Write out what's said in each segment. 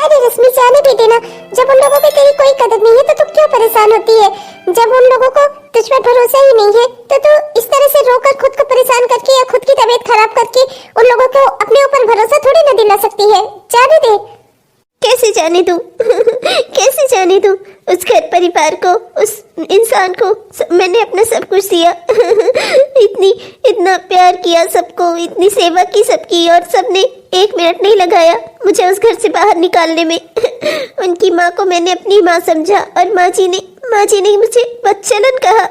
अरे रश्मि जाने भी देना। जब उन लोगों पे तेरी कोई कदर नहीं है तो तू क्यों परेशान होती है? जब उन लोगों को तुझ पर भरोसा ही नहीं है तो तू इस तरह से रोकर खुद को परेशान करके या खुद की तबीयत खराब करके उन लोगों को अपने ऊपर भरोसा थोड़ी ना दिला सकती है। जाने दे। कैसे जाने दूं? कैसे जाने दूं? उस घर परिवार को, उस इंसान को मैंने अपना सब कुछ दिया। इतना प्यार किया सबको, इतनी सेवा की सबकी, और सबने एक मिनट नहीं लगाया मुझे उस घर से बाहर निकालने में। उनकी माँ को मैंने अपनी माँ समझा और माँ जी ने मुझे बदचलन कहा।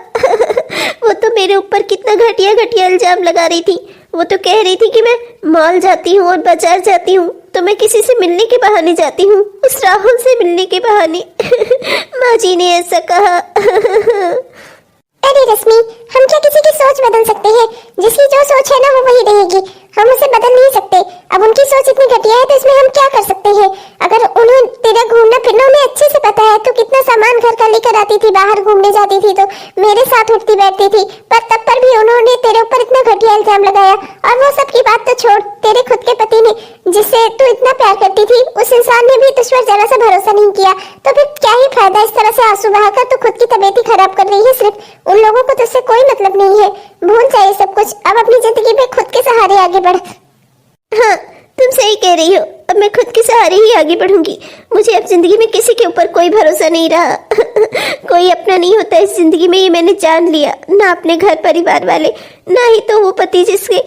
वो तो मेरे ऊपर कितना घटिया घटिया इल्जाम लगा रही थी। वो तो कह रही थी कि मैं मॉल जाती हूँ और बाजार जाती हूँ तो मैं किसी से मिलने के बहाने जाती हूँ, उस राहुल से मिलने के बहाने। माँ जी ने ऐसा कहा। अरे रश्मि, हम क्या किसी की सोच बदल सकते हैं? जिसकी जो सोच है ना वो वही रहेगी, हम उसे बदल नहीं सकते। अब उनकी सोच इतनी घटिया है तो इसमें हम क्या कर सकते हैं? अगर उन्हें तेरा घूमना फिरना उन्हें अच्छे से पता है तो कितना सामान घर का लेकर आती थी, बाहर घूमने जाती थी तो मेरे साथ उठती बैठती थी, पर तब पर भी उन्होंने तेरे ऊपर इतना घटिया इल्जाम लगाया। और वो सब की बात तो छोड़, तेरे खुद के पति ने, जिससे तू इतना प्यार करती थी, उस इंसान ने भी तुझ पर जरा सा भरोसा नहीं किया। तो फिर क्या ही फायदा इस तरह से आंसू बहाकर तू खुद की तबीयत ही खराब कर रही है। सिर्फ उन लोगों को तुझसे कोई मतलब नहीं है। भूल जाए सब कुछ, अब अपनी जिंदगी में खुद के सहारे आगे बढ़। हाँ, तुम सही कह रही हो। अब मैं खुद के सहारे ही आगे बढ़ूंगी। मुझे अब जिंदगी में किसी के ऊपर कोई भरोसा नहीं रहा। कोई अपना नहीं होता इस जिंदगी में, ये मैंने जान लिया। ना अपने घर परिवार वाले, ना ही तो वो पति जिसके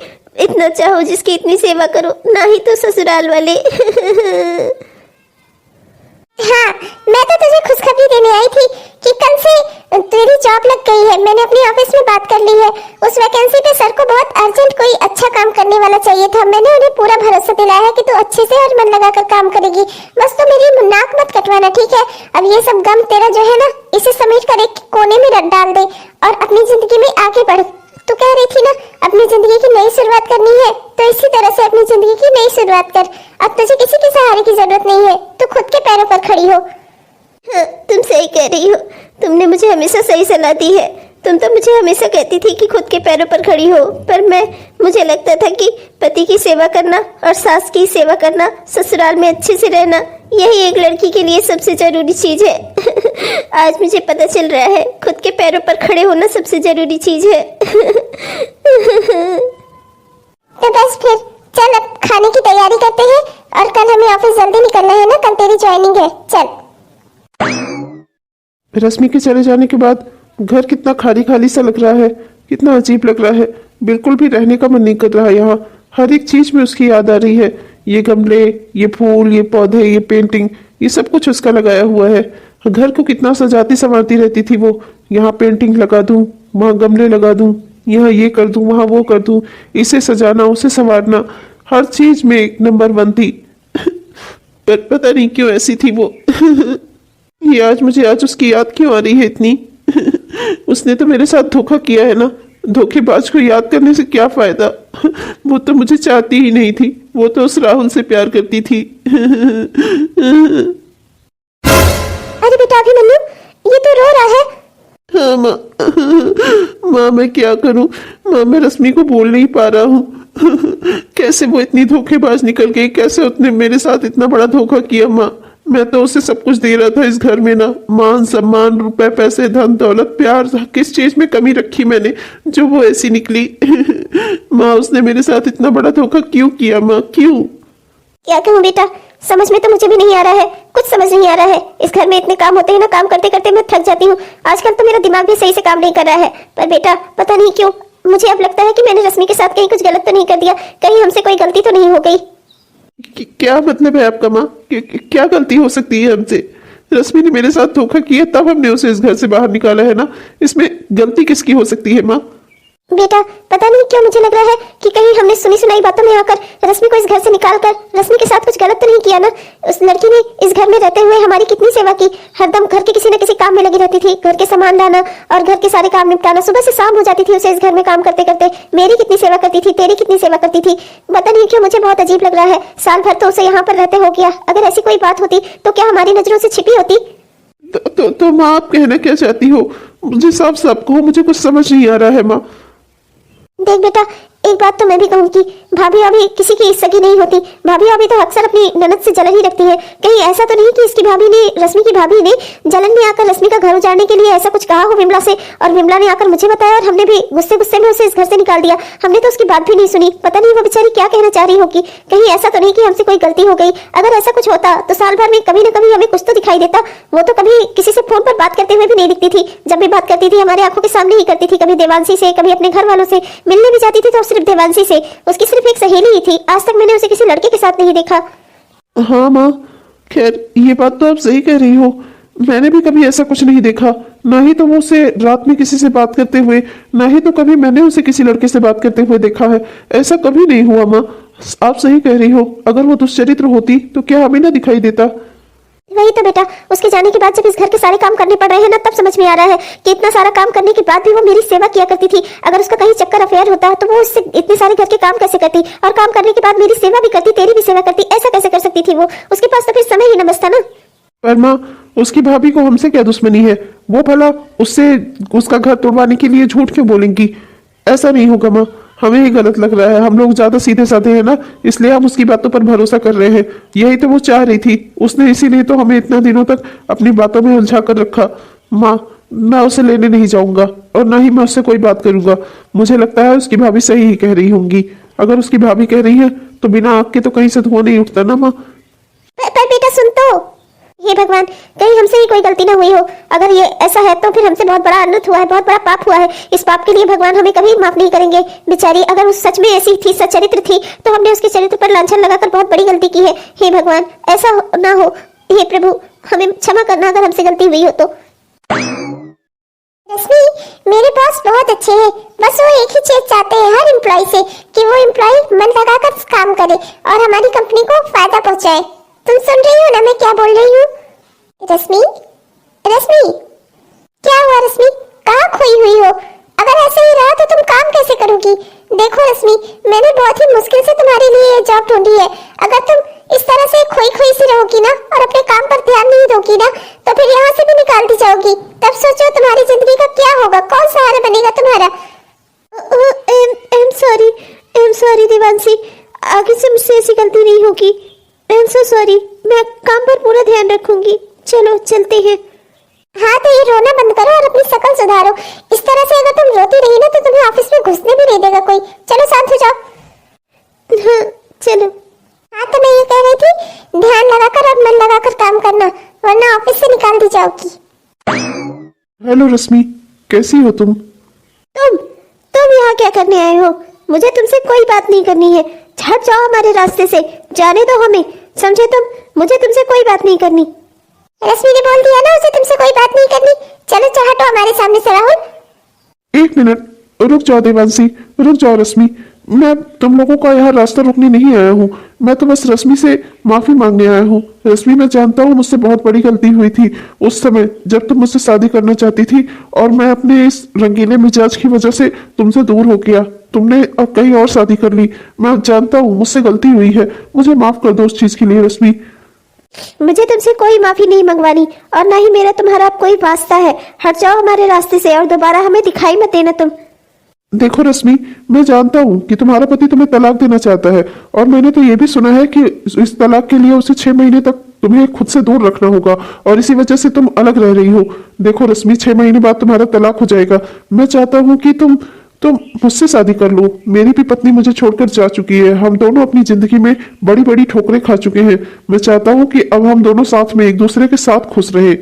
इतना चाहो, जिसकी इतनी सेवा करो, ना ही तो ससुराल वाले। हाँ, मैं तो तुझे खुशखबरी देने आई थी कि कल से तेरी जॉब लग गई है। मैंने अपने ऑफिस में बात कर ली है। उस वैकेंसी पे सर को बहुत अर्जेंट कोई अच्छा काम करने वाला चाहिए था। मैंने उन्हें पूरा भरोसा दिलाया है कि तू अच्छे से और मन लगाकर काम करेगी। बस तो मेरी नाक मत कटवाना, ठीक है? अब ये सब गम तेरा जो है ना, इसे समेट कर एक कोने में रख डाल दे और अपनी जिंदगी में आगे बढ़। तू कह रही थी ना अपनी जिंदगी की नई शुरुआत करनी है, तो इसी तरह से अपनी जिंदगी की नई शुरुआत कर। अब तुझे किसी के सहारे की जरूरत नहीं है, तू खुद के पैरों पर खड़ी हो। हाँ, तुम सही कह रही हो। तुमने मुझे हमेशा सही सलाह दी है। तुम तो मुझे हमेशा कहती थी कि खुद के पैरों पर खड़ी हो, पर मुझे लगता था कि पति की सेवा करना और सास की सेवा करना, ससुराल में अच्छे से रहना, यही एक लड़की के लिए सबसे जरूरी चीज है। आज मुझे पता चल रहा है खुद के पैरों पर खड़े होना सबसे जरूरी चीज है। तो बस फिर चल, अब खाने की तैयारी करते हैं और कल हमें ऑफिस जल्दी निकलना है ना, कल तेरी ज्वाइनिंग है। चल। रश्मि के चले जाने के बाद घर कितना खाली खाली सा लग रहा है, कितना अजीब लग रहा है। बिल्कुल भी रहने का मन नहीं कर रहा। यहाँ हर एक चीज में उसकी याद आ रही है। ये गमले, ये फूल, ये पौधे, ये पेंटिंग, ये सब कुछ उसका लगाया हुआ है। घर को कितना सजाती संवारती रहती थी वो। यहाँ पेंटिंग लगा दूं, वहाँ गमले लगा दूं, यहाँ ये कर दूं, वहाँ वो कर दूं, इसे सजाना, उसे संवारना, हर चीज में एक नंबर 1 थी। पर पता नहीं क्यों ऐसी थी वो। ये आज उसकी याद क्यों आ रही है इतनी? उसने तो मेरे साथ धोखा किया है ना। धोखेबाज को याद करने से क्या फायदा? वो तो मुझे चाहती ही नहीं थी। वो तो उस राहुल से प्यार करती थी। अरे बेटा अभिमन्यु, ये तो रो रहा है। हाँ माँ, मैं क्या करूं? माँ, मैं रश्मि को बोल नहीं पा रहा हूँ। कैसे वो इतनी धोखेबाज निकल गई? कैसे उसने मेरे साथ इतना बड़ा धोखा किया? माँ, मैं तो उसे सब कुछ दे रहा था इस घर में ना। मान सम्मान, रुपए, पैसे, धन दौलत, प्यार, किस चीज में कमी रखी मैंने जो वो ऐसी निकली? माँ, उसने मेरे साथ इतना बड़ा धोखा क्यों किया? माँ, क्यों? क्या कहूँ बेटा, समझ में तो मुझे भी नहीं आ रहा है। कुछ समझ नहीं आ रहा है। इस घर में इतने काम होते हैं ना, काम करते करते मैं थक जाती हूँ। आजकल तो मेरा दिमाग भी सही से काम नहीं कर रहा है। पर बेटा पता नहीं क्यों मुझे अब लगता है कि मैंने रश्मि के साथ कहीं कुछ गलत तो नहीं कर दिया, कहीं हमसे कोई गलती तो नहीं हो गई। क्या मतलब है आपका माँ? क्या गलती हो सकती है हमसे? रश्मि ने मेरे साथ धोखा किया तब हमने उसे इस घर से बाहर निकाला है ना। इसमें गलती किसकी हो सकती है माँ? बेटा पता नहीं क्यों मुझे लग रहा है कि कहीं हमने सुनी सुनाई बातों में आकर रश्मि को इस घर से निकालकर रश्मि के साथ कुछ गलत तो नहीं किया ना। उस लड़की ने इस घर में रहते हुए हमारी कितनी सेवा की। हरदम घर के किसी न किसी काम में लगी रहती थी, घर के सामान लाना और घर के सारे काम निपटाना। सुबह से शाम हो जाती थी उसे इस घर में काम करते करते। मेरी कितनी सेवा करती थी, तेरी कितनी सेवा करती थी। पता नहीं क्यों मुझे बहुत अजीब लग रहा है। साल भर तो उसे यहाँ पर रहते हो गया। अगर ऐसी कोई बात होती तो क्या हमारी नजरों से छिपी होती? तो माँ, आप कहना क्या चाहती हो? मुझे साफ साफ कहो, मुझे कुछ समझ नहीं आ रहा है माँ। देख बेटा, एक बात तो मैं भी कहूँ कि भाभी अभी किसी की सगी नहीं होती। भाभी अभी तो अक्सर अपनी ननद से जलन ही रखती है। कहीं ऐसा तो नहीं कि इसकी भाभी ने, रश्मि की भाभी ने जलन में आकर रश्मि का घर उजाड़ने के लिए ऐसा कुछ कहा हो विमला से, और विमला ने आकर मुझे बताया और हमने भी गुस्से गुस्से में उसे इस घर से निकाल दिया। हमने तो उसकी बात भी नहीं सुनी। पता नहीं वो बेचारी क्या कहना चाह रही होगी। कहीं ऐसा तो नहीं कि हमसे कोई गलती हो गई। अगर ऐसा कुछ होता तो साल भर में कभी न कभी हमें कुछ तो दिखाई देता। वो तो कभी किसी से फोन पर बात करते हुए भी नहीं दिखती थी। जब भी बात करती थी हमारे आंखों के सामने ही करती थी। कभी देवांशी से, कभी अपने घर वालों से मिलने भी जाती थी तो सिर्फ देवांशी से। उसकी सिर्फ एक सहेली ही थी। आज तक मैंने उसे किसी लड़के के साथ नहीं देखा। हाँ माँ, खैर ये बात तो आप सही कह रही हो। मैंने भी कभी ऐसा कुछ नहीं देखा। ना ही तो वो उसे रात में किसी से बात करते हुए, ना ही तो कभी मैंने उसे किसी लड़के से बात करते हुए देखा है। ऐसा कभी नहीं हुआ माँ, आप सही कह रही हो। अगर वो दुष्चरित्र होती तो क्या हमें ना दिखाई देता। वही तो बेटा, उसके जाने के बाद जब इस घर के सारे काम करने पड़ रहे हैं ना, तब समझ में आ रहा है कि इतना सारा काम करने के बाद भी वो मेरी सेवा किया करती थी। अगर उसका कहीं चक्कर अफेयर होता तो वो उससे इतने सारे घर के काम कैसे करती, और काम करने के बाद मेरी सेवा भी करती, तेरी भी सेवा करती। ऐसा कैसे कर सकती थी वो? उसके पास तो फिर समय ही न बचता ना। पर माँ, उसकी भाभी को हमसे क्या दुश्मनी है? वो भला उससे उसका घर तोड़वाने के लिए झूठ क्यों बोलेंगी? ऐसा नहीं होगा माँ, हमें ही गलत लग रहा है। हम लोग ज्यादा सीधे साधे हैं ना, इसलिए हम उसकी बातों पर भरोसा कर रहे हैं। यही तो वो चाह रही थी। उसने इसीलिए तो हमें इतना दिनों तक अपनी बातों में उलझा कर रखा। माँ, मैं उसे लेने नहीं जाऊंगा और ना ही मैं उससे कोई बात करूंगा। मुझे लगता है उसकी भाभी सही ही कह रही होंगी। अगर उसकी भाभी कह रही है तो बिना आग के तो कहीं से धुआं नहीं उठता ना माँ। पर बेटा सुन तो, हे भगवान, कहीं हमसे ही कोई गलती ना हुई हो। अगर ये ऐसा है तो फिर हमसे बहुत बड़ा अनर्थ हुआ है, बहुत बड़ा पाप हुआ है। इस पाप के लिए भगवान हमें कभी माफ नहीं करेंगे। बेचारी अगर उस सच में ऐसी थी, सच्चरित्र थी, तो हमने उसके चरित्र पर लांछन लगाकर बहुत बड़ी गलती की है। हे भगवान, ऐसा ना हो। हे प्रभु, हमें क्षमा करना अगर हमसे गलती हुई हो तो। रश्मि, मेरे बॉस बहुत अच्छे हैं। बस वो एक ही चीज चाहते हैं हर एम्प्लॉय से, कि वो एम्प्लॉय मन लगाकर काम करे और हमारी कंपनी को फायदा पहुंचाए। तुम सुन रही हो ना मैं क्या बोल रही हूँ? रश्मि, रश्मि, क्या हुआ रश्मि? कहाँ खोई हुई हो? अगर ऐसे ही रहा तो तुम काम कैसे करोगी? देखो रश्मि, मैंने बहुत ही मुश्किल से तुम्हारे लिए ये जॉब ढूंढी है। अगर तुम इस तरह से खोई खोई सी रहोगी ना और अपने काम पर ध्यान नहीं दोगी ना, तो फिर यहाँ से भी निकाल दी जाओगी। तब सोचो तुम्हारी जिंदगी का क्या होगा, कौन सहारा बनेगा तुम्हारा? आई एम सॉरी देवांशी, आगे से मुझसे ऐसी गलती नहीं होगी। आई एम सो सॉरी, मैं काम पर पूरा ध्यान रखूंगी। चलो चलते हैं। हाँ तो ये रोना बंद करो और अपनी शक्ल सुधारो। इस तरह से अगर तुम रोती रही ना तो तुम्हें ऑफिस में घुसने भी नहीं देगा कोई। चलो शांत हो जाओ। हाँ चलो। हाँ तो मैं ये कह रही थी, ध्यान लगाकर और मन लगाकर काम करना, वरना ऑफिस से निकाल दी जाओगी। हेलो रश्मि, कैसी हो तुम? तुम यहाँ क्या करने आए हो? मुझे तुमसे कोई बात नहीं करनी है। हट जाओ हमारे रास्ते से, जाने दो हमें, समझे तुम? मुझे तुमसे कोई बात नहीं करनी। रश्मि ने बोल दिया ना उसे तुमसे कोई बात नहीं करनी। चलो हटो हमारे सामने से। राहुल, एक मिनट रुक जाओ देवांशी, रुक जाओ रश्मि। मैं तुम लोगों का यहाँ रास्ता रोकने नहीं आया हूँ। मैं तो बस रश्मि से माफी मांगने आया हूँ। रश्मि, मैं जानता हूँ मुझसे बहुत बड़ी गलती हुई थी उस समय जब तुम मुझसे शादी करना चाहती थी, और मैं अपने इस रंगीले मिजाज की वजह से तुमसे दूर हो गया। तुमने अब कहीं और शादी कर ली। मैं जानता हूँ मुझसे गलती हुई है। मुझे माफ कर दो उस चीज के लिए रश्मि। मुझे तुमसे कोई माफी नहीं मंगवानी, और ना ही मेरा तुम्हारा कोई वास्ता है। हट जाओ हमारे रास्ते से और दोबारा हमें दिखाई मत देना तुम। देखो रश्मि, मैं जानता हूँ कि तुम्हारा पति तुम्हें तलाक देना चाहता है, और मैंने तो ये भी सुना है कि इस तलाक के लिए उसे 6 महीने तक तुम्हें खुद से दूर रखना होगा, और इसी वजह से तुम अलग रह रही हो। देखो रश्मि, 6 महीने बाद तुम्हारा तलाक हो जाएगा। मैं चाहता हूँ कि तुम मुझसे शादी कर लो। मेरी भी पत्नी मुझे छोड़कर जा चुकी है। हम दोनों अपनी जिंदगी में बड़ी बड़ी ठोकरें खा चुके हैं। मैं चाहता हूँ कि अब हम दोनों साथ में एक दूसरे के साथ खुश रहे।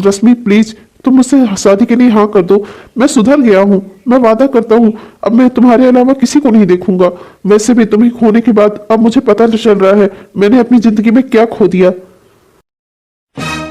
रश्मि प्लीज, तुम मुझसे शादी के लिए हाँ कर दो। मैं सुधर गया हूँ, मैं वादा करता हूँ अब मैं तुम्हारे अलावा किसी को नहीं देखूंगा। वैसे भी तुम्हें खोने के बाद अब मुझे पता चल रहा है मैंने अपनी जिंदगी में क्या खो दिया।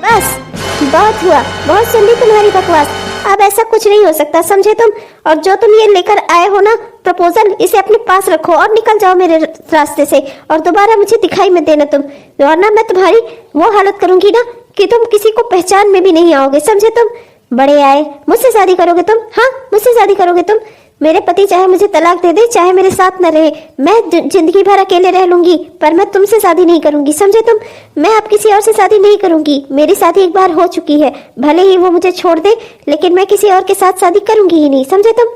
बस बहुत हुआ, बहुत सुन ली तुम्हारी बकवास। अब ऐसा कुछ नहीं हो सकता, समझे तुम? और जो तुम ये लेकर आए हो ना प्रपोजल, इसे अपने पास रखो और निकल जाओ मेरे रास्ते से, और दोबारा मुझे दिखाई मत देना तुम, वरना मैं तुम्हारी वो हालत करूंगी ना कि तुम किसी को पहचान में भी नहीं आओगे, समझे तुम? बड़े आए, मुझसे शादी करोगे तुम? हाँ, मुझसे शादी करोगे तुम? मेरे पति चाहे मुझे तलाक दे दे, चाहे मेरे साथ न रहे, मैं जिंदगी भर अकेले रह लूंगी, पर मैं तुमसे शादी नहीं करूंगी, समझे तुम? मैं अब किसी और से शादी नहीं करूंगी। मेरी शादी एक बार हो चुकी है, भले ही वो मुझे छोड़ दे, लेकिन मैं किसी और के साथ शादी करूंगी ही नहीं, समझे तुम?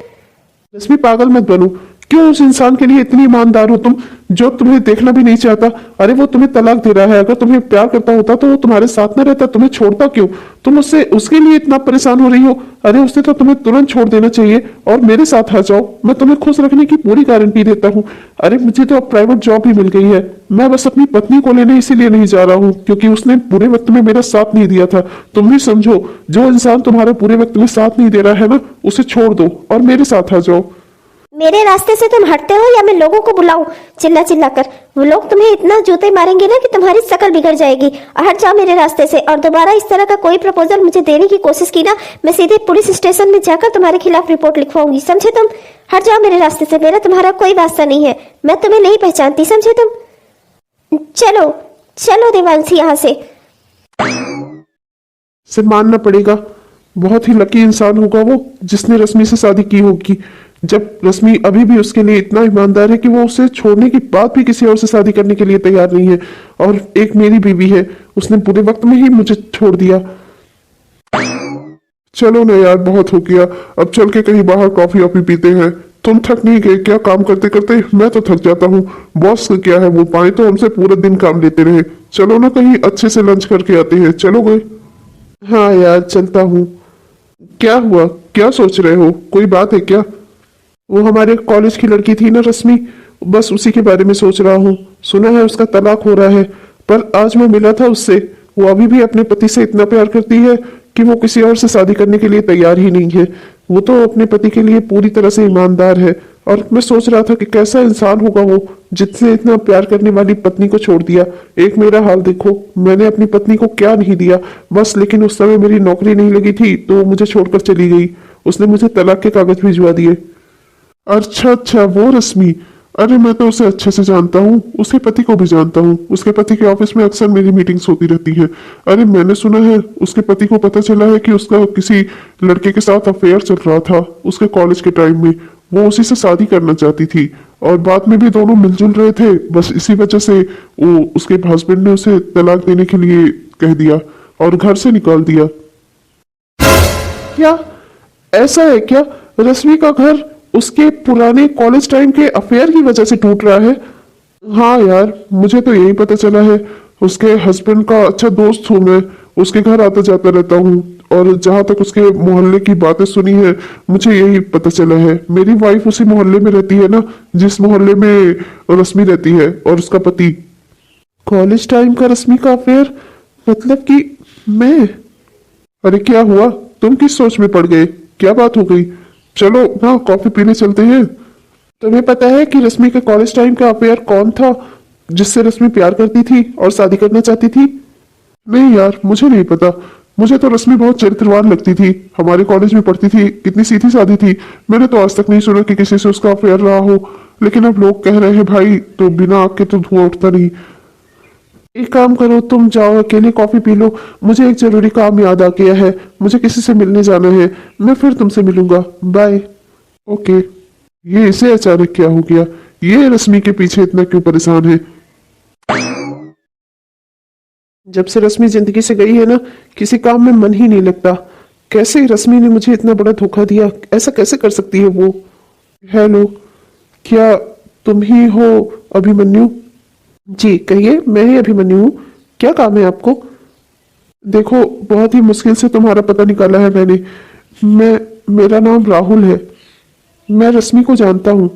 रश्मि, पागल मत बनो। क्यों उस इंसान के लिए इतनी ईमानदार हो तुम, जो तुम्हें देखना भी नहीं चाहता? अरे वो तुम्हें तलाक दे रहा है, अगर तुम्हें प्यार करता होता तो वो तुम्हारे साथ न रहता, तुम्हें छोड़ता क्यों? तुम उससे उसके लिए इतना परेशान हो रही हो? अरे उसने तो तुम्हें तुरंत छोड़ देना चाहिए और मेरे साथ आ जाओ, मैं तुम्हें खुश रखने की पूरी गारंटी देता हूँ। अरे मुझे तो अब प्राइवेट जॉब भी मिल गई है, मैं बस अपनी पत्नी को लेने इसीलिए नहीं जा रहा हूँ क्योंकि उसने बुरे वक्त में मेरा साथ नहीं दिया था। तुम भी समझो, जो इंसान तुम्हारे बुरे वक्त में साथ नहीं दे रहा है ना, उसे छोड़ दो और मेरे साथ आ जाओ। मेरे रास्ते से तुम हटते हो या मैं लोगों को बुलाऊं चिल्ला चिल्ला कर? वो लोग तुम्हें इतना जूते मारेंगे ना कि तुम्हारी शक्ल बिगड़ जाएगी। हट जाओ मेरे रास्ते से, और दोबारा इस तरह का कोई प्रपोजल मुझे देने की कोशिश की ना, मैं सीधे पुलिस स्टेशन में जाकर तुम्हारे खिलाफ रिपोर्ट लिखवाऊंगी, समझे तुम? हट जाओ मेरे रास्ते से, मेरा तुम्हारा कोई वास्ता नहीं है, मैं तुम्हें नहीं पहचानती, समझे तुम? चलो चलो देवांशी यहाँ से मानना पड़ेगा, बहुत ही लकी इंसान होगा वो जिसने रश्मि से शादी की होगी, जब रश्मि अभी भी उसके लिए इतना ईमानदार है कि वो उसे छोड़ने के बाद भी किसी और से शादी करने के लिए तैयार नहीं है। और एक मेरी बीवी है, उसने बुरे वक्त में ही मुझे छोड़ दिया। चलो ना यार, बहुत हो गया, अब चल के कहीं बाहर कॉफी वॉफी पीते हैं। तुम थक नहीं गए क्या काम करते करते? मैं तो थक जाता हूँ। बॉस क्या है, वो पाए तो हमसे पूरा दिन काम लेते रहे। चलो ना कहीं अच्छे से लंच करके आते हैं, चलोगे? हाँ यार चलता हूँ। क्या हुआ, क्या सोच रहे हो, कोई बात है क्या? वो हमारे कॉलेज की लड़की थी ना रश्मि, बस उसी के बारे में सोच रहा हूँ। सुना है उसका तलाक हो रहा है, पर आज मैं मिला था उससे, वो अभी भी अपने पति से इतना प्यार करती है कि वो किसी और से शादी करने के लिए तैयार ही नहीं है। वो तो अपने पति के लिए पूरी तरह से ईमानदार है। और मैं सोच रहा था कि कैसा इंसान होगा वो जिसने इतना प्यार करने वाली पत्नी को छोड़ दिया। एक मेरा हाल देखो, मैंने अपनी पत्नी को क्या नहीं दिया बस, लेकिन उस समय मेरी नौकरी नहीं लगी थी तो वो मुझे छोड़कर चली गई। उसने मुझे तलाक के कागज भिजवा दिए। अच्छा अच्छा, वो रश्मि, अरे मैं तो उसे अच्छे से जानता हूँ, उसके पति को भी जानता हूँ। उसके पति के ऑफिस में अक्सर मेरी मीटिंग्स होती रहती है। अरे मैंने सुना है उसके पति को पता चला है कि उसका किसी लड़के के साथ अफेयर चल रहा था उसके कॉलेज के टाइम में। वो उसी से शादी करना चाहती थी और बाद में भी दोनों मिलजुल रहे थे। बस इसी वजह से वो उसके हस्बैंड ने उसे तलाक देने के लिए कह दिया और घर से निकाल दिया। क्या ऐसा है क्या? रश्मि का घर उसके पुराने कॉलेज टाइम के अफेयर की वजह से टूट रहा है? हाँ यार, मुझे तो यही पता चला है। उसके हस्बैंड का अच्छा दोस्त हूँ मैं, उसके घर आता जाता रहता हूँ और जहां तक उसके मोहल्ले की बातें सुनी है मुझे यही पता चला है। मेरी वाइफ उसी मोहल्ले में रहती है ना जिस मोहल्ले में रश्मि रहती है, और उसका पति। कॉलेज टाइम का रश्मि का अफेयर, मतलब कि मैं। अरे क्या हुआ, तुम किस सोच में पड़ गए, क्या बात हो गई? चलो ना कॉफी पीने चलते हैं। तुम्हें पता है कि रश्मि के कॉलेज टाइम का अफेयर कौन था जिससे रश्मि प्यार करती थी और शादी करना चाहती थी? नहीं यार, मुझे नहीं पता। मुझे तो रश्मि बहुत चरित्रवान लगती थी, हमारे कॉलेज में पढ़ती थी, कितनी सीधी सादी थी। मैंने तो आज तक नहीं सुना कि किसी से उसका अफेयर रहा हो, लेकिन अब लोग कह रहे हैं भाई, तो बिना आग के तो धुआं उठता नहीं। एक काम करो, तुम जाओ अकेले कॉफी पी लो, मुझे एक जरूरी काम याद आ गया है, मुझे किसी से मिलने जाना है, मैं फिर तुमसे मिलूंगा, बाय। ओके। ये इसे अचानक क्या हो गया, ये रश्मि के पीछे इतना क्यों परेशान है? जब से रश्मि जिंदगी से गई है ना, किसी काम में मन ही नहीं लगता। कैसे रश्मि ने मुझे इतना बड़ा धोखा दिया, ऐसा कैसे कर सकती है वो? हेलो, क्या तुम ही हो अभिमन्यु? जी कहिए, मैं ही अभिमन्यु हूँ, क्या काम है आपको? देखो, बहुत ही मुश्किल से तुम्हारा पता निकाला है मैंने। मेरा नाम राहुल है, मैं रश्मि को जानता हूँ।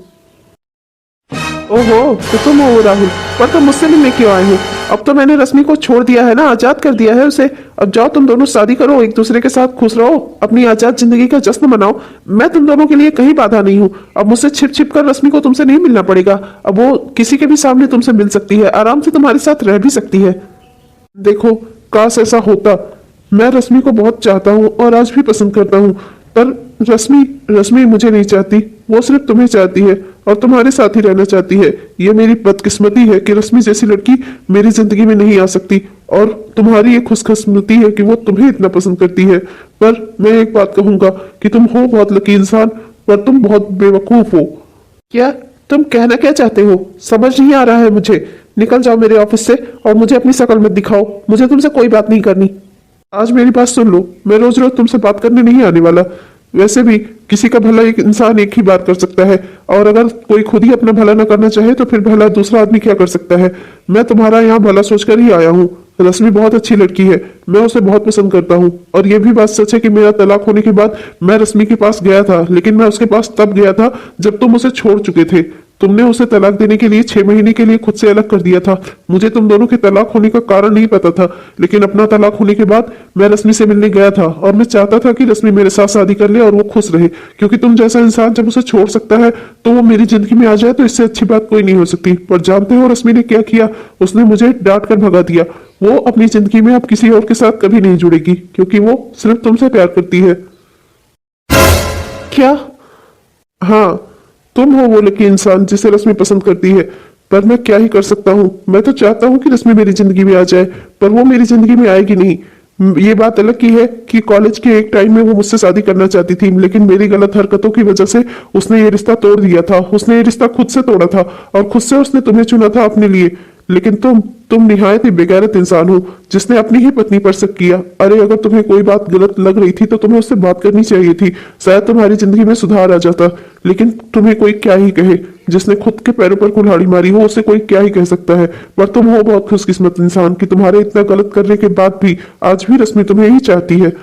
ओहो, तो तुम हो वो राहुल, पर तुम मुझसे मिलने क्यों आए हो? अब तो मैंने रश्मि को छोड़ दिया है ना, आजाद कर दिया है उसे। अब जाओ तुम दोनों शादी करो, एक दूसरे के साथ खुश रहो, अपनी आजाद जिंदगी का जश्न मनाओ। मैं तुम दोनों के लिए कहीं बाधा नहीं हूँ। अब मुझसे छिप छिप कर रश्मि को तुमसे नहीं मिलना पड़ेगा, अब वो किसी के भी सामने तुमसे मिल सकती है, आराम से तुम्हारे साथ रह भी सकती है। देखो, काश ऐसा होता। मैं रश्मि को बहुत चाहता हूँ और आज भी पसंद करता हूँ, पर रश्मि मुझे नहीं चाहती, वो सिर्फ तुम्हें चाहती है और तुम्हारे साथ ही रहना चाहती है। ये मेरी बदकिस्मती है कि रश्मि जैसी लड़की मेरी जिंदगी में नहीं आ सकती, और तुम्हारी ये खुशकिस्मती है कि वो तुम्हें इतना पसंद करती है। पर मैं एक बात कहूंगा कि तुम हो बहुत लकी इंसान, पर तुम बहुत बेवकूफ हो। क्या तुम कहना क्या चाहते हो, समझ नहीं आ रहा है मुझे। निकल जाओ मेरे ऑफिस से और मुझे अपनी शक्ल मत दिखाओ, मुझे तुमसे कोई बात नहीं करनी। आज मेरी बात सुन लो, मैं रोज रोज तुमसे बात करने नहीं आने वाला। वैसे भी किसी का भला एक इंसान एक ही बार कर सकता है, और अगर कोई खुद ही अपना भला न करना चाहे तो फिर भला दूसरा आदमी क्या कर सकता है। मैं तुम्हारा यहाँ भला सोचकर ही आया हूँ। रश्मि बहुत अच्छी लड़की है, मैं उसे बहुत पसंद करता हूँ। और ये भी बात सच है कि मेरा तलाक होने के बाद मैं रश्मि के पास गया था, लेकिन मैं उसके पास तब गया था जब तुम उसे छोड़ चुके थे। तुमने उसे तलाक देने के लिए 6 महीने के लिए खुद से अलग कर दिया था। मुझे तुम दोनों के तलाक होने का कारण नहीं पता था, लेकिन अपना तलाक होने के बाद मैं रश्मि से मिलने गया था और मैं चाहता था कि रश्मि मेरे साथ शादी कर ले और वो खुश रहे, क्योंकि तुम जैसा इंसान जब उसे छोड़ सकता है तो वो मेरी जिंदगी में आ जाए तो इससे अच्छी बात कोई नहीं हो सकती। पर जानते हो रश्मि ने क्या किया? उसने मुझे डांट कर भगा दिया। वो अपनी जिंदगी में अब किसी और के साथ कभी नहीं जुड़ेगी, क्योंकि वो सिर्फ तुमसे प्यार करती है। क्या? हाँ, तुम हो वो लकी इंसान जिसे रश्मि पसंद करती है। पर मैं क्या ही कर सकता हूँ। मैं तो चाहता हूँ कि रश्मि मेरी जिंदगी में आ जाए, पर वो मेरी जिंदगी में आएगी नहीं। ये बात अलग की है कि कॉलेज के एक टाइम में वो मुझसे शादी करना चाहती थी, लेकिन मेरी गलत हरकतों की वजह से उसने ये रिश्ता तोड़ दिया था। उसने ये रिश्ता खुद से तोड़ा था और खुद से उसने तुम्हें चुना था अपने लिए। लेकिन तुम निहायत ही बेगैरत इंसान हो जिसने अपनी ही पत्नी पर शक किया। अरे अगर तुम्हें कोई बात गलत लग रही थी तो तुम्हें उससे बात करनी चाहिए थी, शायद तुम्हारी जिंदगी में सुधार आ जाता। लेकिन तुम्हें कोई क्या ही कहे, जिसने खुद के पैरों पर कुल्हाड़ी मारी हो उसे कोई क्या ही कह सकता है। पर तुम हो बहुत खुशकिस्मत इंसान कि तुम्हारे इतना गलत करने के बाद भी आज भी रश्मि तुम्हें ही चाहती है।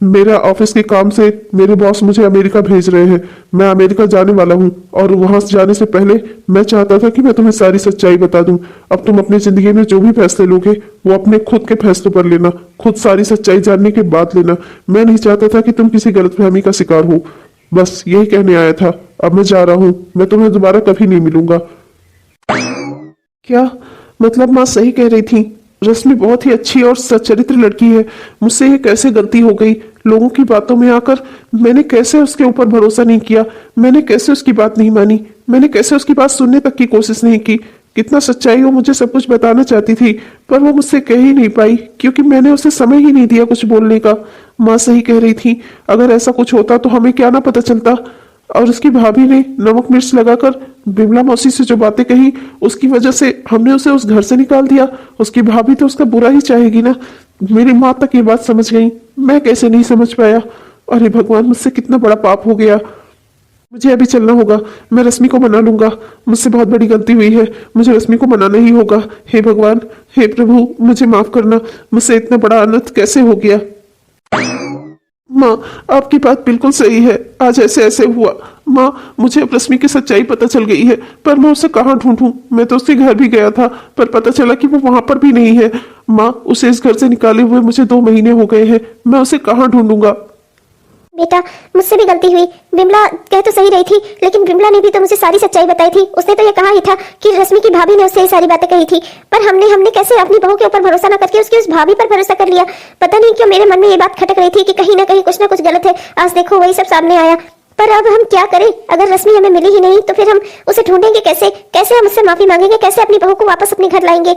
मेरा ऑफिस के काम से मेरे बॉस मुझे अमेरिका भेज रहे हैं। मैं अमेरिका जाने वाला हूँ और वहां जाने से पहले मैं चाहता था कि मैं तुम्हें सारी सच्चाई बता दूं। अब तुम अपनी जिंदगी में जो भी फैसले लोगे वो अपने खुद के फैसलों पर लेना, खुद सारी सच्चाई जानने के बाद लेना। मैं नहीं चाहता था कि तुम किसी गलतफहमी का शिकार हो। बस यही कहने आया था। अब मैं जा रहा हूँ, मैं तुम्हें दोबारा कभी नहीं मिलूंगा। क्या मतलब माँ सही कह रही थी? रश्मि बहुत ही अच्छी और सच्चरित्र लड़की है। मुझसे ये कैसे गलती हो गई? लोगों की बातों में आकर मैंने कैसे उसके ऊपर भरोसा नहीं किया? मैंने कैसे उसकी बात नहीं मानी? मैंने कैसे उसकी बात सुनने तक की कोशिश नहीं की? कितना सच्चाई वो मुझे सब कुछ बताना चाहती थी, पर वो मुझसे कह ही नहीं पाई क्योंकि मैंने उसे समय ही नहीं दिया कुछ बोलने का। माँ सही कह रही थी, अगर ऐसा कुछ होता तो हमें क्या ना पता चलता। और उसकी भाभी ने नमक मिर्च लगाकर बिमला मौसी से जो बातें कही, उसकी वजह से हमने उसे उस घर से निकाल दिया। उसकी भाभी तो उसका बुरा ही चाहेगी ना। मेरी माँ तक ये बात समझ गई, मैं कैसे नहीं समझ पाया? अरे भगवान, मुझसे कितना बड़ा पाप हो गया। मुझे अभी चलना होगा, मैं रश्मि को मना लूंगा। मुझसे बहुत बड़ी गलती हुई है, मुझे रश्मि को मनाना ही होगा। हे भगवान, हे प्रभु, मुझे माफ करना। मुझसे इतना बड़ा अनर्थ कैसे हो गया? माँ, आपकी बात बिल्कुल सही है, आज ऐसे ऐसे हुआ। माँ, मुझे अब रश्मि की सच्चाई पता चल गई है, पर मैं उसे कहाँ ढूंढूं? मैं तो उसके घर भी गया था, पर पता चला कि वो वहां पर भी नहीं है। माँ, उसे इस घर से निकाले हुए मुझे 2 महीने हो गए हैं। मैं उसे कहाँ ढूंढूंगा? बेटा, मुझसे भी गलती हुई। बिमला कह तो सही रही थी, लेकिन बिमला ने भी तो मुझे सारी सच्चाई बताई थी। उसने तो ये कहा ही था कि रश्मि की भाभी ने उससे ये सारी बातें कही थी, पर हमने कैसे अपनी बहू के ऊपर भरोसा न करके उसकी उस भाभी पर भरोसा कर लिया। पता नहीं क्यों मेरे मन में ये बात खटक रही थी कि कहीं ना कहीं कुछ ना कुछ गलत है। आज देखो वही सब सामने आया। पर अब हम क्या करें? अगर रश्मि हमें मिली ही नहीं तो फिर हम उसे ढूंढेंगे कैसे? कैसे हम उससे माफी मांगेंगे? कैसे अपनी बहू को वापस अपने घर लाएंगे?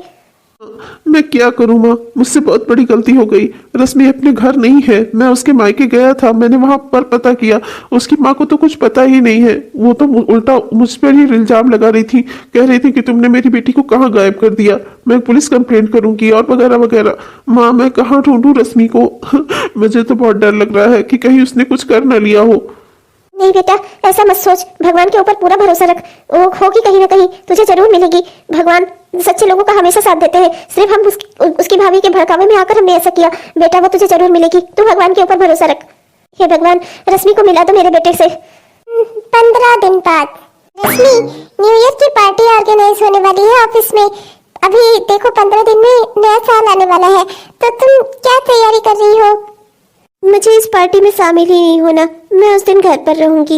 मैं क्या करूं माँ, मुझसे बहुत बड़ी गलती हो गई। रश्मि अपने घर नहीं है, मैं उसके मायके गया था, मैंने वहां पर पता किया। उसकी माँ को तो कुछ पता ही नहीं है। वो तो उल्टा मुझ पर ही इल्जाम लगा रही थी, कह रही थी कि तुमने मेरी बेटी को कहाँ गायब कर दिया, मैं पुलिस कंप्लेंट करूंगी और वगैरह वगैरह। माँ, मैं कहाँ ढूंढूं रश्मि को? मुझे तो बहुत डर लग रहा है कि कहीं उसने कुछ कर न लिया हो। नहीं बेटा, ऐसा मत सोच। भगवान के ऊपर पूरा भरोसा रख, वो होगी कहीं ना कहीं, तुझे जरूर मिलेगी। भगवान सच्चे लोगों का हमेशा साथ देते हैं। सिर्फ हम उसकी भाभी के भड़कावे में आकर हमने ऐसा किया। बेटा, वो तुझे जरूर मिलेगी, तू भगवान के ऊपर भरोसा रख। हे भगवान, रश्मि को मिला दो मेरे बेटे से। 15 दिन बाद रश्मि, न्यू ईयर की पार्टी ऑर्गेनाइज होने वाली है ऑफिस में। अभी देखो 15 दिन में नया साल आने वाला है, तो तुम क्या तैयारी कर रही हो? मुझे इस पार्टी में शामिल ही नहीं होना, मैं उस दिन घर पर रहूंगी।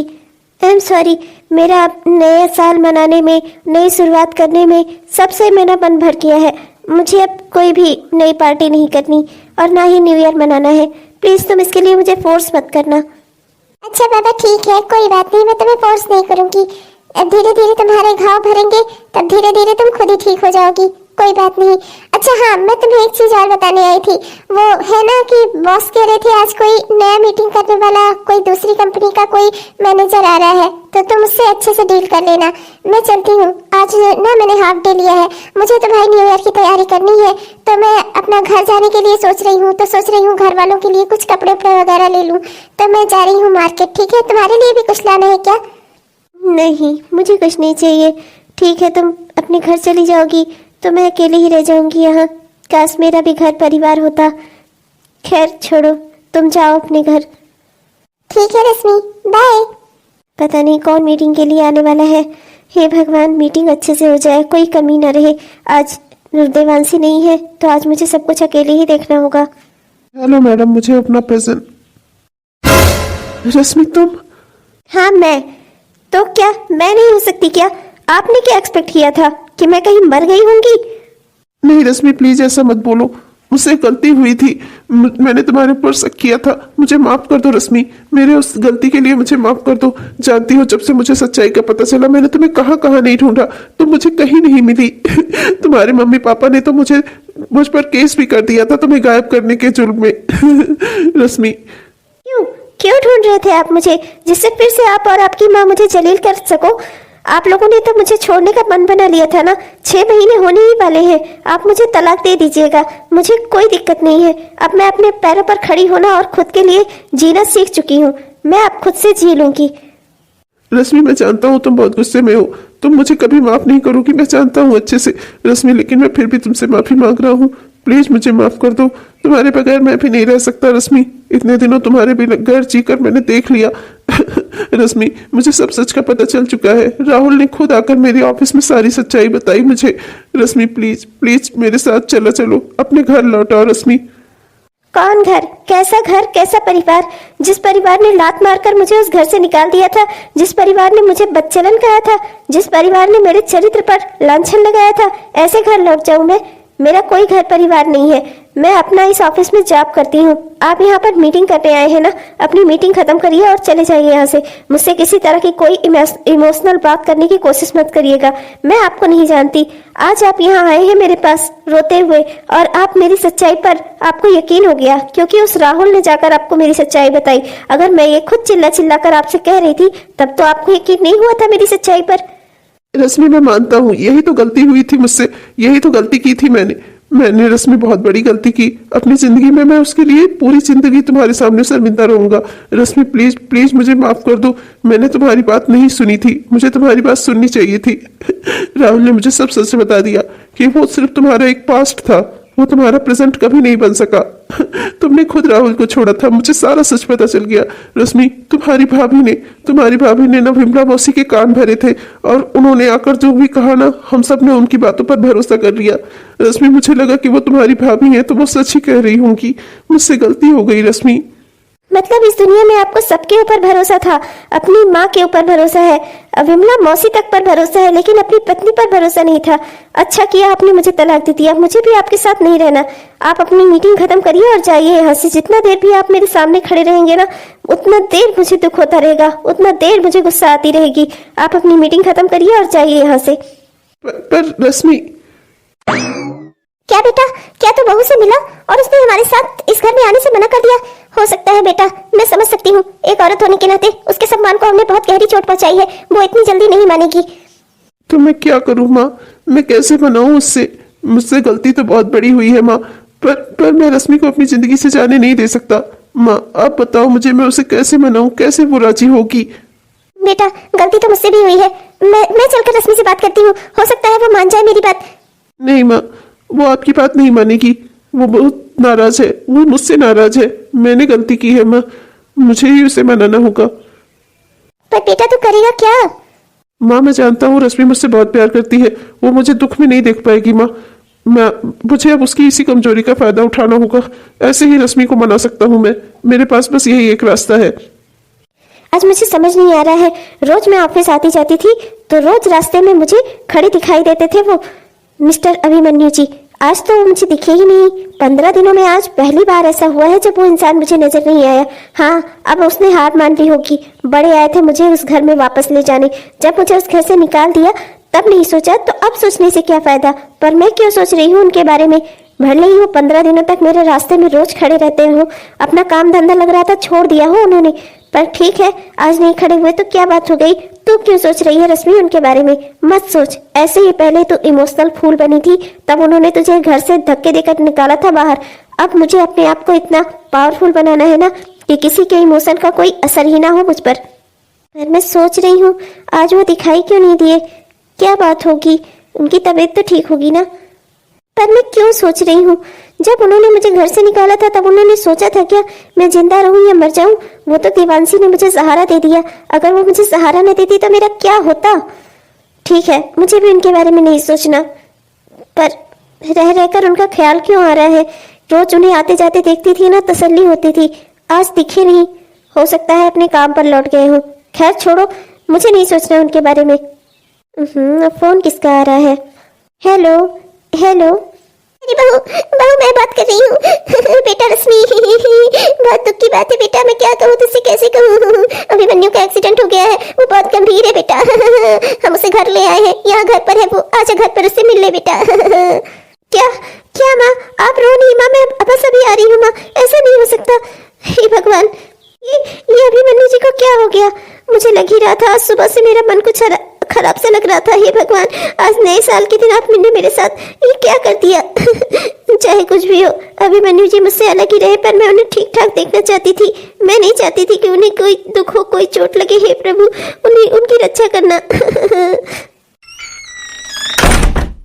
आई एम सॉरी, मेरा नया साल मनाने में, नई शुरुआत करने में सबसे मेरा मन भर गया है। मुझे अब कोई भी नई पार्टी नहीं करनी और ना ही न्यू ईयर मनाना है। प्लीज तुम इसके लिए मुझे फोर्स मत करना। अच्छा बाबा, ठीक है, कोई बात नहीं, मैं तुम्हें फोर्स नहीं करूंगी। अब धीरे धीरे तुम्हारे घाव भरेंगे, तब धीरे धीरे तुम खुद ही ठीक हो जाओगी। कोई बात नहीं। अच्छा हाँ, मैं तुम्हें एक चीज और बताने आई थी। वो है ना कि बॉस कह रहे थे आज कोई नया मीटिंग करने वाला कोई दूसरी कंपनी का कोई मैनेजर आ रहा है, तो तुम उससे अच्छे से डील कर लेना। मैं चलती हूँ, आज ना मैंने हाफ डे लिया है, मुझे तो भाई न्यू ईयर की तैयारी करनी है, तो मैं अपना घर जाने के लिए सोच रही हूँ। तो सोच रही हूँ घर वालों के लिए कुछ कपड़े उपड़े वगैरह ले लूँ, तो मैं जा रही हूँ मार्केट। ठीक है, तुम्हारे लिए भी कुछ लाना है क्या? नहीं, मुझे कुछ नहीं चाहिए। ठीक है, तुम अपने घर चली जाओगी तो मैं अकेले ही रह जाऊंगी यहाँ। काश मेरा भी घर परिवार होता। खैर छोड़ो, तुम जाओ अपने घर। ठीक है रश्मि, बाय। पता नहीं कौन मीटिंग के लिए आने वाला है। हे भगवान, मीटिंग अच्छे से हो जाए, कोई कमी ना रहे। आज देवांशी नहीं है तो आज मुझे सब कुछ अकेले ही देखना होगा। हेलो मैडम, मुझे अपना प्रेजेंट। रश्मि तुम? हाँ मैं। तो क्या मैं नहीं हो सकती क्या? आपने क्या एक्सपेक्ट किया था कि मैं कहीं मर गई होंगी? नहीं रश्मि, प्लीज ऐसा मत बोलो, मुझसे गलती हुई थी। मैंने तुम्हारे ऊपर शक किया था, मुझे माफ कर दो रश्मि। मेरे उस गलती के लिए मुझे माफ कर दो। जानती हो, जब से मुझे सच्चाई का पता चला मैंने तुम्हें कहाँ कहाँ नहीं ढूंढा, तुम मुझे कहीं नहीं मिली। तुम्हारे मम्मी पापा ने तो मुझ पर केस भी कर दिया था तुम्हें गायब करने के जुर्म में। रश्मि क्यों क्यों ढूंढ रहे थे आप मुझे, जिससे फिर से आप और आपकी माँ मुझे जलील कर सको? आप लोगों ने तो मुझे छोड़ने का मन बना लिया था ना। 6 महीने होने ही वाले हैं, आप मुझे तलाक दे दीजिएगा, मुझे कोई दिक्कत नहीं है। अब मैं अपने पैरों पर खड़ी होना और खुद के लिए जीना सीख चुकी हूँ। मैं अब खुद से जी लूंगी। रश्मि, मैं जानता हूँ तुम बहुत गुस्से में हो, तुम मुझे कभी माफ नहीं करोगी, मैं जानता हूँ अच्छे से रश्मि, लेकिन मैं फिर भी तुमसे माफी मांग रहा हूँ। प्लीज मुझे माफ कर दो, तुम्हारे बगैर मैं भी नहीं रह सकता रश्मि। इतने दिनों तुम्हारे बगैर जीकर मैंने देख लिया। रश्मि, मुझे सब सच का पता चल चुका है। राहुल ने खुद आकर मेरे ऑफिस में सारी सच्चाई बताई मुझे। रश्मि प्लीज प्लीज मेरे साथ चलो, अपने घर लौटाओ रश्मि। कौन घर? कैसा घर? कैसा परिवार? जिस परिवार ने लात मारकर मुझे उस घर से निकाल दिया था, जिस परिवार ने मुझे बदचलन कहा था, जिस परिवार ने मेरे चरित्र पर लांछन लगाया था, ऐसे घर लौट जाऊं मैं? मेरा कोई घर परिवार नहीं है। मैं अपना इस ऑफिस में जॉब करती हूँ। आप यहाँ पर मीटिंग करने आए हैं ना, अपनी मीटिंग खत्म करिए और चले जाइए यहाँ से। मुझसे किसी तरह की कोई इमोशनल बात करने की कोशिश मत करिएगा। मैं आपको नहीं जानती। आज आप यहाँ आए हैं मेरे पास रोते हुए, और आप मेरी सच्चाई पर आपको यकीन हो गया क्योंकि उस राहुल ने जाकर आपको मेरी सच्चाई बताई। अगर मैं ये खुद चिल्ला चिल्ला कर आपसे कह रही थी तब तो आपको यकीन नहीं हुआ था मेरी सच्चाई पर। रश्मि, मैं मानता हूँ यही तो गलती हुई थी मुझसे, यही तो गलती की थी मैंने रश्मि बहुत बड़ी गलती की अपनी जिंदगी में। मैं उसके लिए पूरी जिंदगी तुम्हारे सामने शर्मिंदा रहूंगा। रश्मि प्लीज प्लीज मुझे माफ कर दो, मैंने तुम्हारी बात नहीं सुनी थी, मुझे तुम्हारी बात सुननी चाहिए थी। राहुल ने मुझे सब सच बता दिया कि वो सिर्फ तुम्हारा एक पास्ट था, वो तुम्हारा प्रेजेंट कभी नहीं बन सका। तुमने खुद राहुल को छोड़ा था, मुझे सारा सच पता चल गया। रश्मि, तुम्हारी भाभी ने ना विमला मौसी के कान भरे थे, और उन्होंने आकर जो भी कहा ना, हम सब ने उनकी बातों पर भरोसा कर लिया। रश्मि, मुझे लगा कि वो तुम्हारी भाभी है तो वो सच ही कह रही होंगी। मुझसे गलती हो गई रश्मि। मतलब इस दुनिया में आपको सबके ऊपर भरोसा था, अपनी माँ के ऊपर भरोसा है, विमला मौसी तक पर भरोसा है, लेकिन अपनी पत्नी पर भरोसा नहीं था। अच्छा किया आपने मुझे तलाक दे दिया, मुझे भी आपके साथ नहीं रहना। आप अपनी मीटिंग खत्म करिए और जाइए यहाँ से। जितना देर भी आप मेरे सामने खड़े रहेंगे ना, उतना देर मुझे दुख होता रहेगा, उतना देर मुझे गुस्सा आती रहेगी। आप अपनी मीटिंग खत्म करिए और जाइए यहाँ से। पर रश्मि। क्या बेटा, क्या तू बहू से मिला और उसने हमारे साथ इस घर में आने से मना कर दिया? हो सकता है बेटा, मैं समझ सकती हूँ, एक औरत होने के नाते उसके सम्मान को हमने बहुत गहरी चोट पहुंचाई है, वो इतनी जल्दी नहीं मानेगी। तो मैं क्या करूँ माँ, मैं कैसे मनाऊँ उससे? मुझसे गलती तो बहुत बड़ी हुई है माँ, पर मैं रश्मि को अपनी जिंदगी से जाने नहीं दे सकता। माँ आप बताओ मुझे, मैं उसे कैसे मनाऊँ, कैसे वो राजी होगी? बेटा गलती तो मुझसे भी हुई है, मैं चलकर रश्मि से बात करती हूँ, हो सकता है वो मान जाए मेरी बात। नहीं माँ, वो आपकी बात नहीं मानेगी, वो बहुत नाराज है, वो मुझसे नाराज है। मैंने गलती की है माँ, मुझे ही उसे मनाना होगा। पर बेटा तू करेगा क्या? माँ मैं जानता हूँ रश्मि मुझसे बहुत प्यार करती है, वो मुझे दुख में नहीं देख पाएगी माँ। मुझे अब उसकी इसी कमजोरी का फायदा उठाना होगा, ऐसे ही रश्मि को मना सकता हूँ मैं। मेरे पास बस यही एक रास्ता है। आज मुझे समझ नहीं आ रहा है, रोज मैं ऑफिस आती जाती थी तो रोज रास्ते में मुझे खड़े दिखाई देते थे वो मिस्टर अभिमन्यु जी। आज तो वो मुझे दिखे ही नहीं। 15 दिनों में आज पहली बार ऐसा हुआ है जब वो इंसान मुझे नजर नहीं आया। हाँ, अब उसने हार मान ली होगी। बड़े आए थे मुझे उस घर में वापस ले जाने, जब मुझे उस घर से निकाल दिया तब नहीं सोचा तो अब सोचने से क्या फायदा। पर मैं क्यों सोच रही हूँ उनके बारे में। भले ही वो 15 दिनों तक मेरे रास्ते में रोज खड़े रहते हो, अपना काम धंधा लग रहा था छोड़ दिया हो उन्होंने, पर ठीक है आज नहीं खड़े हुए तो क्या बात हो गई। तू क्यों सोच रही है रश्मि उनके बारे में। मत सोच। ऐसे ही पहले तू इमोशनल फूल बनी थी, तब उन्होंने तुझे घर से धक्के देकर निकाला था बाहर। अब मुझे अपने आप को इतना पावरफुल बनाना है ना कि किसी के इमोशन का कोई असर ही ना हो मुझ पर। मैं सोच रही हूँ आज वो दिखाई क्यों नहीं दिए। क्या बात होगी, उनकी तबीयत तो ठीक होगी ना। पर मैं क्यों सोच रही हूँ, जब उन्होंने मुझे घर से निकाला था तब उन्होंने सोचा था क्या मैं जिंदा रहूं या मर जाऊं। वो तो देवांशी ने मुझे सहारा दे दिया, अगर वो मुझे सहारा न देती तो मेरा क्या होता। ठीक है मुझे भी उनके बारे में नहीं सोचना, पर रह रहकर उनका ख्याल क्यों आ रहा है। रोज उन्हें आते जाते देखती थी ना, तसल्ली होती थी, आज दिखे नहीं। हो सकता है अपने काम पर लौट गए हो। खैर छोड़ो, मुझे नहीं सोचना उनके बारे में। अब फोन किसका आ रहा है। Hello hello. अरे बहू बहू मैं बात कर रही हूँ। बेटा रश्मि, बहुत दुख की बात है बेटा, मैं क्या कहूँ तुझसे, कैसे कहूँ। अभिमन्यु का एक्सीडेंट हो गया है, वो बहुत गंभीर है बेटा। हम उसे घर ले आए हैं, यहाँ घर पर है वो, आजा घर पर उससे मिल ले बेटा। क्या क्या माँ आप रो नहीं। माँ मैं बस अभी आ रही हूँ माँ, ऐसा नहीं हो सकता। हे भगवान, ये अभिमन्यु जी को क्या हो गया। मुझे लग ही रहा था आज सुबह से मेरा मन कुछ खराब सा लग रहा था। हे भगवान, आज नए साल के दिन आपने मेरे साथ ये क्या कर दिया। चाहे कुछ भी हो, अभिमन्यु जी मुझसे अलग ही रहे, पर मैं उन्हें ठीक ठाक देखना चाहती थी। मैं नहीं चाहती थी कि उन्हें कोई दुख हो, कोई चोट लगे। हे प्रभु उन्हें उनकी रक्षा करना।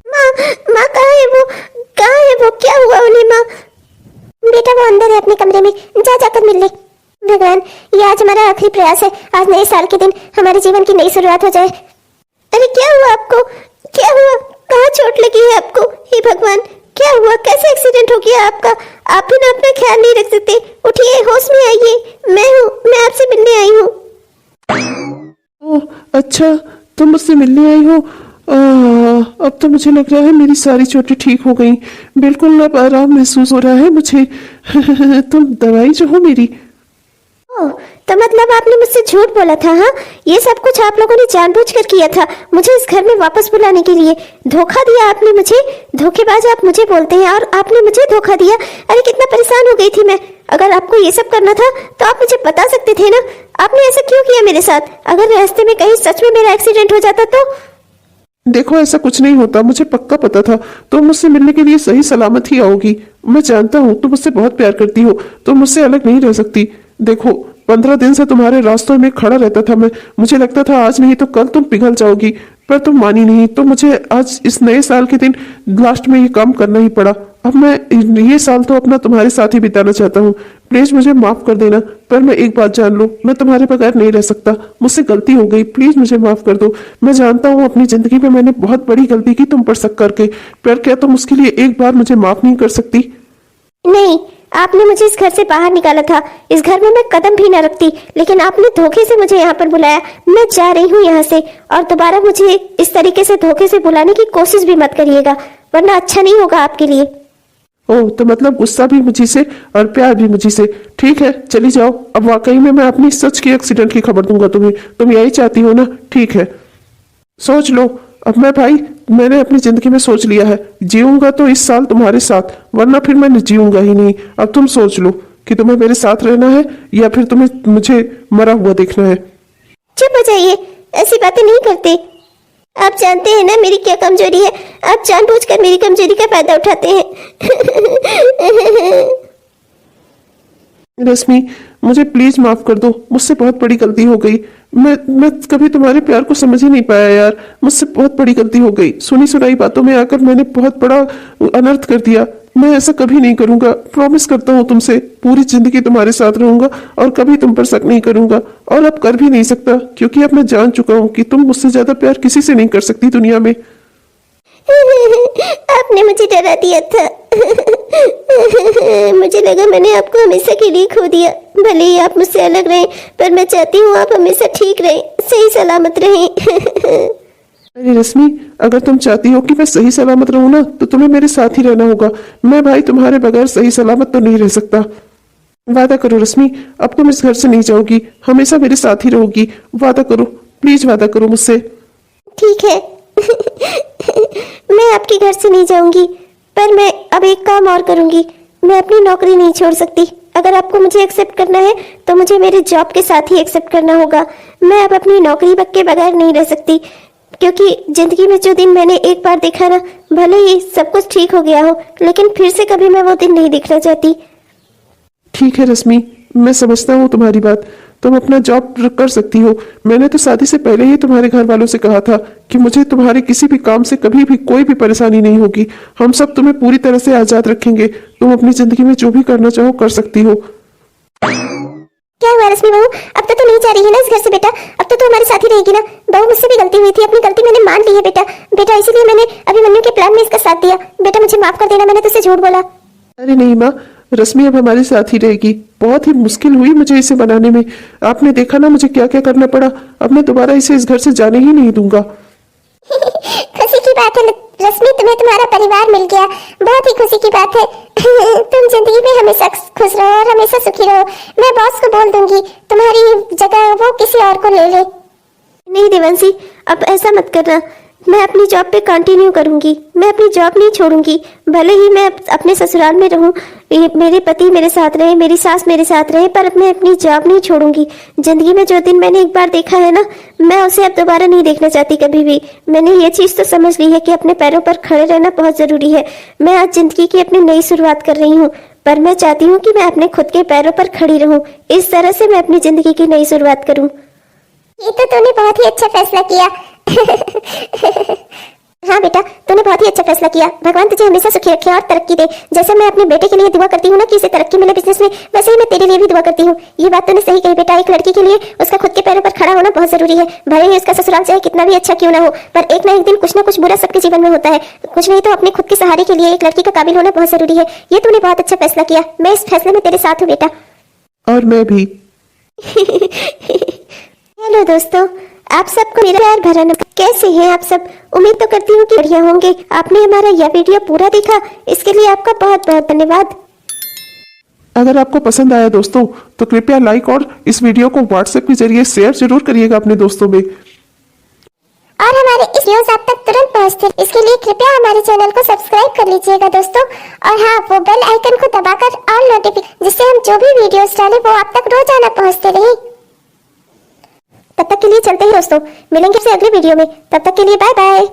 माँ माँ कहाँ है वो, कहाँ है वो, क्या हुआ उन्हें माँ। बेटा वो अंदर है अपने कमरे में, जा जाकर मिल ले। भगवान ये आज हमारा आखिरी प्रयास है, आज नए साल के दिन हमारे जीवन की नई शुरुआत हो जाए। अरे क्या हुआ आपको, क्या हुआ, कहाँ चोट लगी है आपको। हे भगवान क्या हुआ, कैसे एक्सीडेंट हो गया आपका। आप भी ना अपना ख्याल नहीं रख सकते। उठिए, होश में आइए, मैं हूँ, मैं आपसे मिलने आई हूँ। ओह अच्छा, तुम मुझसे मिलने आई हो। अब तो मुझे लग रहा है मेरी सारी चोटें ठीक हो गई, बिल्कुल अब आराम महसूस हो रहा है मुझे। तुम दवाई जो हो मेरी। ओह तो मतलब आपने मुझसे झूठ बोला था। हाँ, ये सब कुछ आप लोगों ने जानबूझकर किया था, मुझे इस घर में वापस बुलाने के लिए। धोखा दिया आपने मुझे, धोखेबाज आप मुझे बोलते हैं, और आपने मुझे धोखा दिया। अरे कितना परेशान हो गई थी मैं। अगर आपको ये सब करना था तो आप मुझे बता सकते थे ना। आपने ऐसा क्यों किया मेरे साथ। अगर रास्ते में कहीं सच में मेरा एक्सीडेंट हो जाता तो। देखो ऐसा कुछ नहीं होता, मुझे पक्का पता था तुम मुझसे मिलने के लिए सही सलामत ही आओगी। मैं जानता हूँ तुम मुझसे बहुत प्यार करती हो, तुम मुझसे अलग नहीं रह सकती। देखो 15 दिन से तुम्हारे रास्तों में खड़ा रहता था मैं, मुझे लगता था आज नहीं तो कल तुम पिघल जाओगी, पर तुम मानी नहीं। तो मुझे आज इस नए साल के दिन लास्ट में ये काम करना ही पड़ा। अब मैं ये साल तो अपना तुम्हारे साथ ही बिताना चाहता हूँ। प्लीज मुझे माफ कर देना, पर मैं एक बात जान लो, मैं तुम्हारे बगैर नहीं रह सकता। मुझसे गलती हो गई, प्लीज मुझे माफ कर दो। मैं जानता हूँ अपनी जिंदगी में मैंने बहुत बड़ी गलती की तुम पर शक करके, पर क्या तुम उसके लिए एक बार मुझे माफ नहीं कर सकती। नहीं, आपने मुझे इस घर से बाहर निकाला था, इस घर में मैं कदम भी न रखती, लेकिन आपने धोखे से मुझे यहाँ पर बुलाया। मैं जा रही हूँ यहाँ से, और दोबारा मुझे इस तरीके से धोखे से बुलाने की कोशिश भी मत करिएगा, वरना अच्छा नहीं होगा आपके लिए। ओह तो मतलब गुस्सा भी मुझी से और प्यार भी मुझी से। ठीक है चली जाओ, अब वाकई में मैं अपनी सच की एक्सीडेंट की खबर दूंगा तुम्हें। तुम यही चाहती हो ना, ठीक है सोच लो। अब मैंने अपनी जिंदगी में सोच लिया है, जीऊंगा तो इस साल तुम्हारे साथ, वरना फिर मैं जीऊंगा ही नहीं। अब तुम सोच लो कि तुम्हें मेरे साथ रहना है या फिर तुम्हें मुझे मरा हुआ देखना है। चुप हो जाइए, ऐसी बातें नहीं करते। आप जानते हैं ना मेरी क्या कमजोरी है, आप जानबूझकर मेरी कमजोरी का फायदा उठाते हैं। रश्मि मुझे प्लीज माफ कर दो, मुझसे बहुत बड़ी गलती हो गई। मैं कभी तुम्हारे प्यार को समझ ही नहीं पाया यार, मुझसे बहुत बड़ी गलती हो गई। सुनी सुनाई बातों में आकर मैंने बहुत बड़ा अनर्थ कर दिया। मैं ऐसा कभी नहीं करूंगा, प्रॉमिस करता हूँ तुमसे। पूरी जिंदगी तुम्हारे साथ रहूंगा और कभी तुम पर शक नहीं करूंगा, और अब कर भी नहीं सकता, क्योंकि अब मैं जान चुका हूँ कि तुम मुझसे ज्यादा प्यार किसी से नहीं कर सकती दुनिया में। आपने मुझे डरा दिया था। मुझे लगा मैंने आपको हमेशा के लिए खो दिया। भले ही आप मुझसे अलग रहें, पर मैं चाहती हूँ आप हमेशा ठीक रहें, सही सलामत रहें। अरे रश्मि, अगर तुम चाहती हो कि मैं सही सलामत रहूं ना, तो तुम्हें मेरे साथ ही रहना होगा। मैं भाई तुम्हारे बगैर सही सलामत तो नहीं रह सकता। वादा करो रश्मि, अब तुम इस घर से नहीं जाओगी, हमेशा मेरे साथ ही रहोगी। वादा करो, प्लीज वादा करो मुझसे। ठीक है, मैं आपके घर से नहीं जाऊंगी, पर मैं अब एक काम और करूंगी। मैं अपनी नौकरी नहीं छोड़ सकती। अगर आपको मुझे एक्सेप्ट करना है तो मुझे मेरे जॉब के साथ ही एक्सेप्ट करना होगा। मैं अब अपनी नौकरी के बगैर नहीं रह सकती, क्योंकि जिंदगी में जो दिन मैंने एक बार देखा ना, भले ही सब कुछ ठीक हो गया हो, लेकिन फिर से कभी मैं वो दिन नहीं देखना चाहती। ठीक है रश्मि, मैं समझता हूँ तुम्हारी बात। तुम अपना जॉब कर सकती हो। मैंने तो शादी से पहले ही तुम्हारे घर वालों से कहा था कि मुझे तुम्हारे किसी भी काम से कभी भी कोई भी परेशानी नहीं होगी। हम सब तुम्हें पूरी तरह से आजाद रखेंगे। तुम अपनी जिंदगी में जो भी करना चाहो कर सकती हो। क्या हुआ रश्मि बहू, अब तो नहीं जा रही है ना इस घर से बेटा? अब तो हमारे साथ ही रहेगी ना? बहू, मुझसे भी गलती हुई थी, अपनी गलती मैंने मान ली है बेटा। बेटा इसीलिए मैंने अभिमन्यु के प्लान में इसका साथ दिया। बेटा मुझे माफ कर देना, मैंने तुझसे झूठ बोला। अरे नहीं माँ, रश्मि अब हमारे साथ ही रहेगी। बहुत ही मुश्किल हुई मुझे इसे बनाने में। आपने देखा ना मुझे क्या क्या करना पड़ा। अब मैं दोबारा इसे इस घर से जाने ही नहीं दूंगा। खुशी की बात है रश्मि, तुम्हें तुम्हारा परिवार मिल गया, बहुत ही खुशी की बात है। तुम जिंदगी में हमेशा खुश रहो और हमेशा सुखी रहो। मैं बॉस को बोल दूंगी तुम्हारी जगह वो किसी और को ले ले। नहीं देवांशी, अब ऐसा मत करना। मैं अपनी जॉब पे कंटिन्यू करूंगी। मैं अपनी जॉब नहीं छोड़ूंगी। भले ही मैं अपने ससुराल में रहूं, मेरे पति मेरे साथ रहे, मेरी सास मेरे साथ रहे, पर मैं अपनी जॉब नहीं छोड़ूंगी। जिंदगी में जो दिन मैंने एक बार देखा है ना, मैं उसे अब दोबारा नहीं देखना चाहती कभी भी। मैंने ये चीज तो समझ ली है कि अपने पैरों पर खड़े रहना बहुत जरूरी है। मैं आज जिंदगी की अपनी नई शुरुआत कर रही हूँ, पर मैं चाहती हूँ कि मैं अपने खुद के पैरों पर खड़ी रहूं। इस तरह से मैं अपनी जिंदगी की नई शुरुआत करूं। ये तो तूने बहुत ही अच्छा फैसला किया। हाँ बेटा, तूने बहुत ही अच्छा फैसला किया। भगवान तुझे हमेशा सुखी रखे और तरक्की दे। जैसे मैं अपने बेटे के लिए दुआ करती हूँ ना कि इसे तरक्की मिले बिजनेस में, वैसे ही मैं तेरे लिए भी दुआ करती हूँ। ये बात तूने सही कही बेटा। एक लड़की के लिए उसका खुद के पैरों पर खड़ा होना बहुत जरूरी है। भले ही उसका ससुराल चाहे कितना भी अच्छा क्यों ना हो, पर एक ना एक दिन कुछ ना कुछ बुरा सबके जीवन में होता है। कुछ नहीं तो अपने खुद के सहारे के लिए एक लड़की का काबिल होना बहुत जरूरी है। ये तूने बहुत अच्छा फैसला किया। मैं इस फैसले में तेरे साथ हूँ बेटा। और मैं भी। हेलो दोस्तों, आप सबको मेरा प्यार भरा नमस्कार। कैसे हैं आप सब? उम्मीद तो करती हूँ कि बढ़िया होंगे। आपने हमारा यह वीडियो पूरा देखा, इसके लिए आपका बहुत बहुत धन्यवाद। अगर आपको पसंद आया दोस्तों तो कृपया लाइक और इस वीडियो को व्हाट्सएप के जरिए शेयर जरूर करिएगा अपने दोस्तों में। और हमारे इस न्यूज आप तक तुरंत पहुंचते, इसके लिए कृपया हमारे चैनल को सब्सक्राइब कर लीजिएगा दोस्तों। और हाँ, वो बेल आइकन को दबाकर ऑल नोटिफिकेशन, जिससे हम जो भी वीडियोस डालें वो आप तक रोजाना पहुंचते रहे। तब तक के लिए चलते हैं दोस्तों, मिलेंगे आपसे अगले वीडियो में। तब तक के लिए बाय बाय।